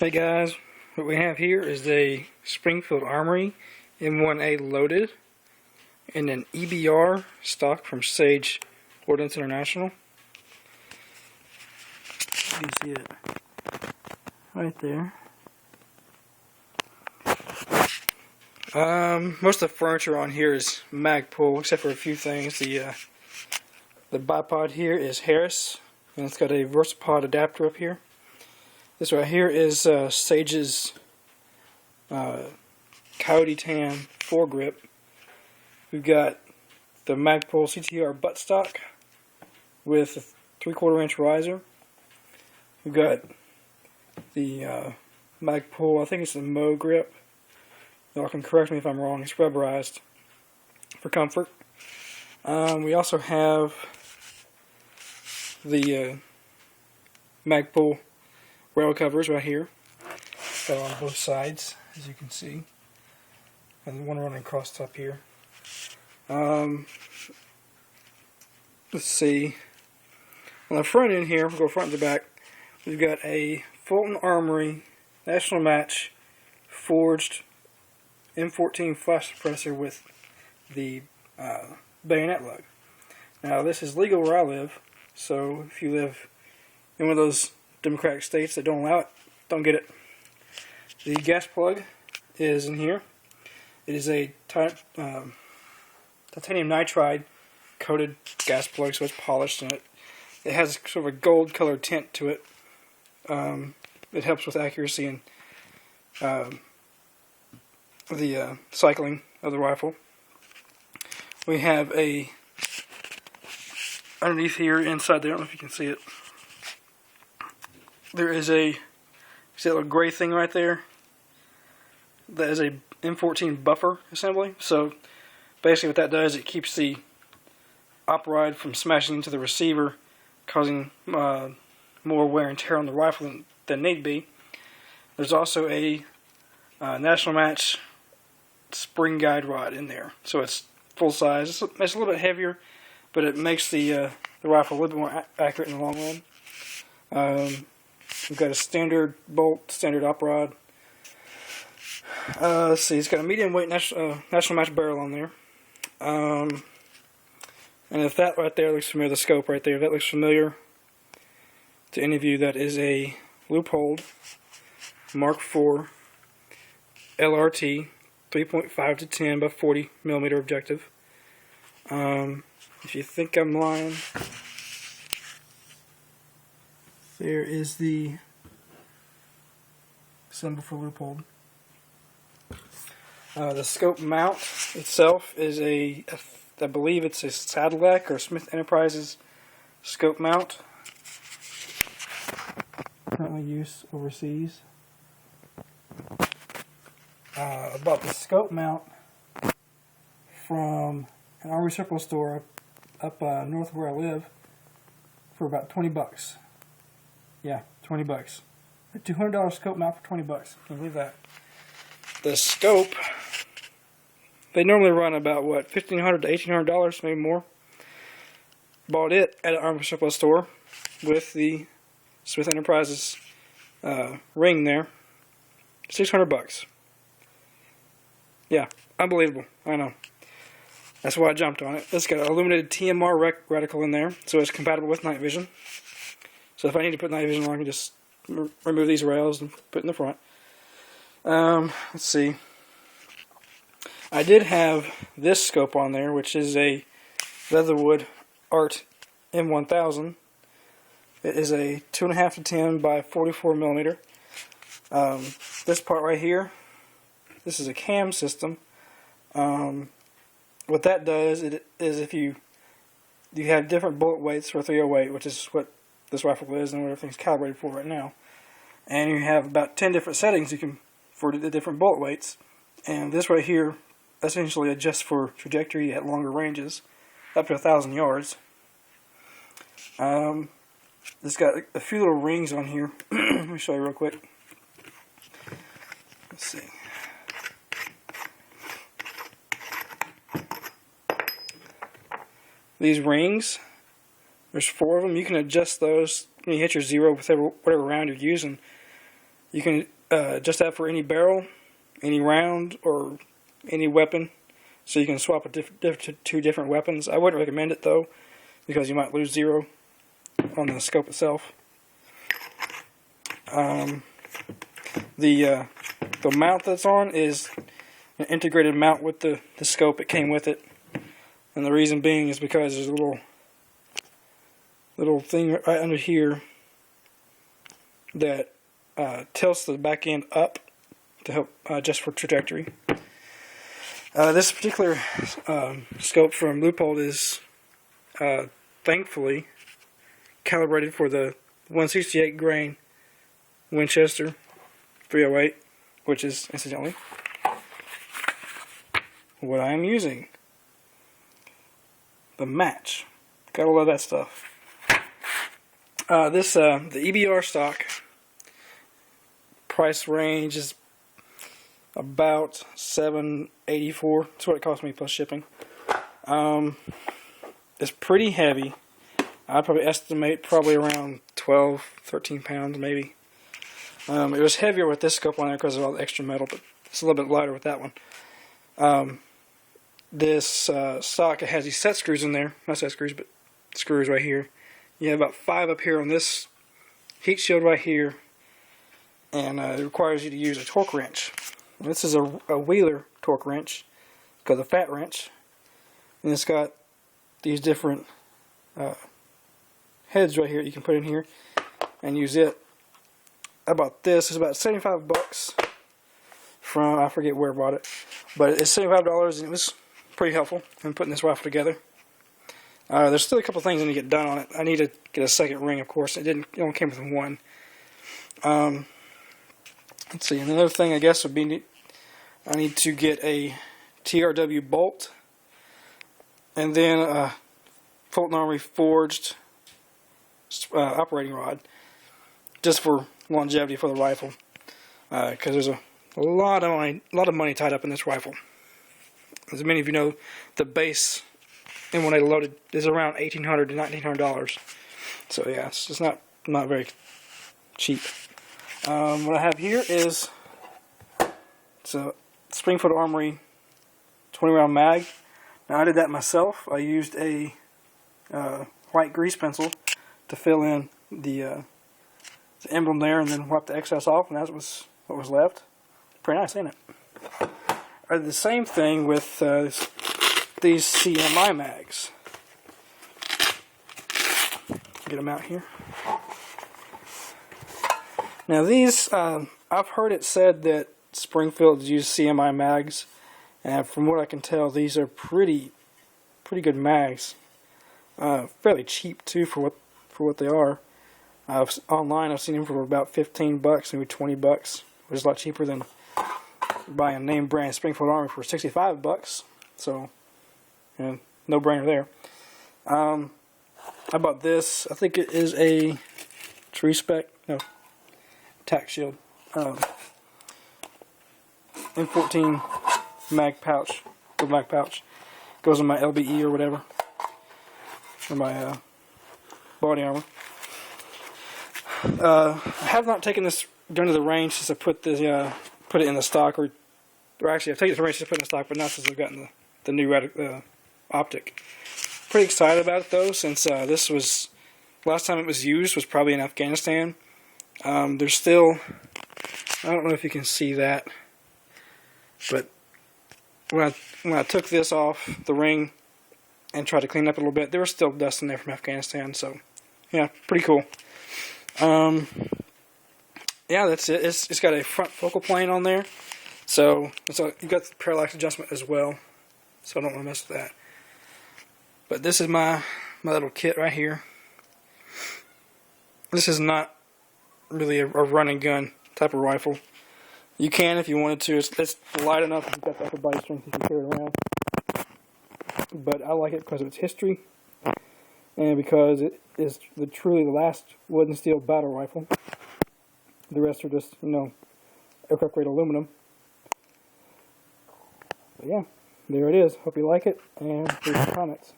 Hey guys, what we have here is a Springfield Armory M1A Loaded in an EBR stock from Sage International. You can see it right there. Most of the furniture on here is Magpul, except for a few things. The bipod here is Harris, and it's got a Versapod adapter up here. This right here is Sage's Coyote Tan foregrip. We've got the Magpul CTR buttstock with a 3/4 inch riser. We've got the Magpul, I think it's the Mo grip. Y'all can correct me if I'm wrong, it's rubberized for comfort. We also have the Magpul rail covers right here. Got on both sides, as you can see. And one running across top here. Let's see. On the front end here, we'll go front to back. We've got a Fulton Armory National Match forged M14 flash suppressor with the bayonet lug. Now this is legal where I live, so if you live in one of those Democratic states that don't allow it, don't get it. The gas plug is in here. It is a titanium nitride coated gas plug, so it's polished, and it has sort of a gold colored tint to it. It helps with accuracy and the cycling of the rifle. We have a underneath here, inside there, I don't know if you can see it. There is see that little gray thing right there? That is a M14 buffer assembly. So basically what that does, it keeps the op rod from smashing into the receiver, causing more wear and tear on the rifle than need be. There's also a National Match spring guide rod in there. So it's full size. It's a little bit heavier, but it makes the rifle a little bit more accurate in the long run. We've got a standard bolt, standard op rod. Let's see, it's got a medium weight National Match barrel on there. And if that right there looks familiar, the scope right there, if that looks familiar to any of you, that is a Leupold Mk4 LR 3.5 to 10 by 40 millimeter objective. If you think I'm lying, there is the symbol for Leupold. The scope mount itself is I believe it's a Saddleback or Smith Enterprises scope mount. Currently used overseas. I bought the scope mount from an Army surplus store up north where I live for about 20 bucks. Yeah, 20 bucks. A $200 scope mount for 20 bucks. Can you believe that? The scope, they normally run about what, $1,500 to $1,800, maybe more. Bought it at an Army surplus store with the Smith Enterprises ring there. 600 bucks. Yeah, unbelievable. I know. That's why I jumped on it. It's got an illuminated TMR reticle in there, so it's compatible with night vision. So if I need to put night vision on, I can just remove these rails and put it in the front. Let's see. I did have this scope on there, which is a Leatherwood ART M-1000. It is a 2.5 to 10 by 44 millimeter. This part right here, this is a cam system. What that does is if you have different bullet weights for 308, which is what this rifle is and what everything's calibrated for right now, and you have about 10 different settings for the different bullet weights, and this right here essentially adjusts for trajectory at longer ranges, up to 1,000 yards. It's got a few little rings on here. Let me show you real quick. Let's see. These rings, there's 4 of them. You can adjust those when you hit your zero with whatever round you're using. You can adjust that for any barrel, any round, or any weapon. So you can swap two different weapons. I wouldn't recommend it though, because you might lose 0 on the scope itself. The mount that's on is an integrated mount with the scope. It came with it, and the reason being is because there's a little thing right under here that tilts the back end up to help adjust for trajectory. This particular scope from Leupold is thankfully calibrated for the 168 grain Winchester 308, which is incidentally what I am using. The match. Gotta love that stuff. The EBR stock price range is about $784. That's what it cost me plus shipping. It's pretty heavy. I'd probably estimate around 12, 13 pounds maybe. It was heavier with this scope on there because of all the extra metal, but it's a little bit lighter with that one. This stock, it has these set screws in there. Not set screws, but screws right here. You have about 5 up here on this heat shield right here, and it requires you to use a torque wrench. And this is a Wheeler torque wrench, it's called a fat wrench, and it's got these different heads right here you can put in here and use it. I bought this. It's about $75 from, I forget where I bought it, but it's $75 and it was pretty helpful in putting this rifle together. There's still a couple things I need to get done on it. I need to get a second ring, of course. It only came with one. Let's see. Another thing I guess would be I need to get a TRW bolt and then a Fulton Armory forged operating rod, just for longevity for the rifle, because there's a lot of money tied up in this rifle. As many of you know, the base M1A Loaded is around $1,800 to $1,900. So yeah, it's just not very cheap. What I have here is it's a Springfield Armory 20-round mag. Now I did that myself. I used a white grease pencil to fill in the emblem there, and then wipe the excess off, and that was what was left. Pretty nice, ain't it? I did the same thing with these CMI mags. Get them out here. Now these, I've heard it said that Springfield use CMI mags, and from what I can tell, these are pretty good mags. Fairly cheap too for what they are. Online, I've seen them for about $15, maybe $20, which is a lot cheaper than buying name brand Springfield Armory for $65. So, yeah, no brainer there. I bought this. I think it is a tree spec, no, tack shield. M14 mag pouch. The mag pouch goes in my LBE or whatever, or my body armor. I have not taken this down to the range since I put it in the stock, or actually I've taken it to the range since I put it in the stock, but not since I've gotten the new optic. Pretty excited about it though, since this was last time it was used was probably in Afghanistan. There's still, I don't know if you can see that, but when I took this off the ring and tried to clean it up a little bit, there was still dust in there from Afghanistan. So yeah, pretty cool. Yeah, that's it. It's got a front focal plane on there, so you got the parallax adjustment as well. So I don't want to mess with that. But this is my little kit right here. This is not really a run and gun type of rifle. You can if you wanted to. It's light enough if you've got the upper body strength you can carry it around. But I like it because of its history, and because it is truly the last wood and steel battle rifle. The rest are just, aircraft grade aluminum. But yeah, there it is. Hope you like it, and leave some comments.